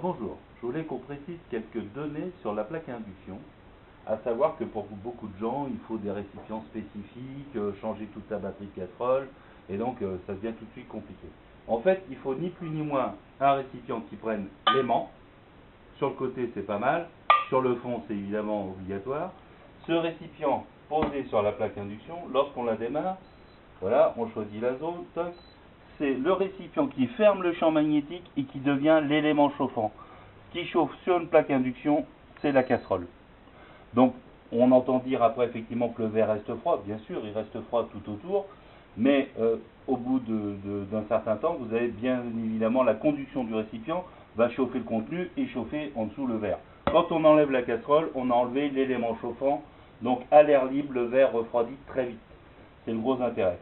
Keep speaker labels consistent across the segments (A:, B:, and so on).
A: Bonjour, je voulais qu'on précise quelques données sur la plaque à induction, à savoir que pour beaucoup de gens, il faut des récipients spécifiques, changer toute la batterie de casserole, et donc ça devient tout de suite compliqué. En fait, il faut ni plus ni moins un récipient qui prenne l'aimant. Sur le côté, c'est pas mal. Sur le fond, c'est évidemment obligatoire. Ce récipient posé sur la plaque induction, lorsqu'on la démarre, voilà, on choisit la zone, toc. C'est le récipient qui ferme le champ magnétique et qui devient l'élément chauffant. Ce qui chauffe sur une plaque induction, c'est la casserole. Donc, on entend dire après effectivement que le verre reste froid. Bien sûr, il reste froid tout autour, mais au bout d'un certain temps, vous avez bien évidemment la conduction du récipient va chauffer le contenu et chauffer en dessous le verre. Quand on enlève la casserole, on a enlevé l'élément chauffant, donc à l'air libre, le verre refroidit très vite. C'est le gros intérêt.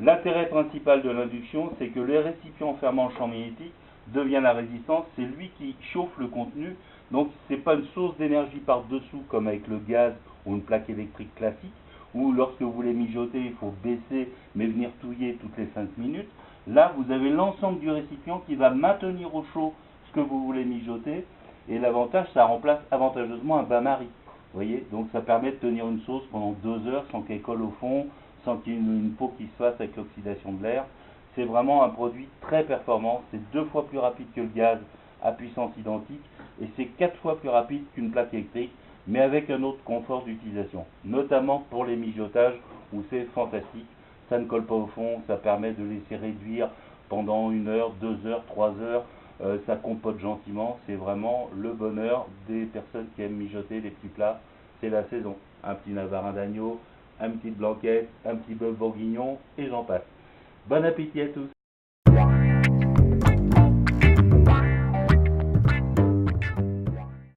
A: L'intérêt principal de l'induction, c'est que le récipient fermant le champ magnétique devient la résistance, c'est lui qui chauffe le contenu, donc ce n'est pas une source d'énergie par-dessous comme avec le gaz ou une plaque électrique classique, où lorsque vous voulez mijoter, il faut baisser mais venir touiller toutes les 5 minutes. Là, vous avez l'ensemble du récipient qui va maintenir au chaud ce que vous voulez mijoter, et l'avantage, ça remplace avantageusement un bain-marie. Vous voyez, donc ça permet de tenir une sauce pendant 2 heures sans qu'elle colle au fond, sans qu'il y ait une peau qui se fasse avec l'oxydation de l'air. C'est vraiment un produit très performant, c'est 2 fois plus rapide que le gaz à puissance identique, et c'est 4 fois plus rapide qu'une plaque électrique, mais avec un autre confort d'utilisation, notamment pour les mijotages où c'est fantastique, ça ne colle pas au fond, ça permet de laisser réduire pendant 1 heure, 2 heures, 3 heures, ça compote gentiment, c'est vraiment le bonheur des personnes qui aiment mijoter des petits plats, c'est la saison. Un petit navarin d'agneau, un petit blanquette, un petit bœuf bourguignon, et j'en passe. Bon appétit à tous!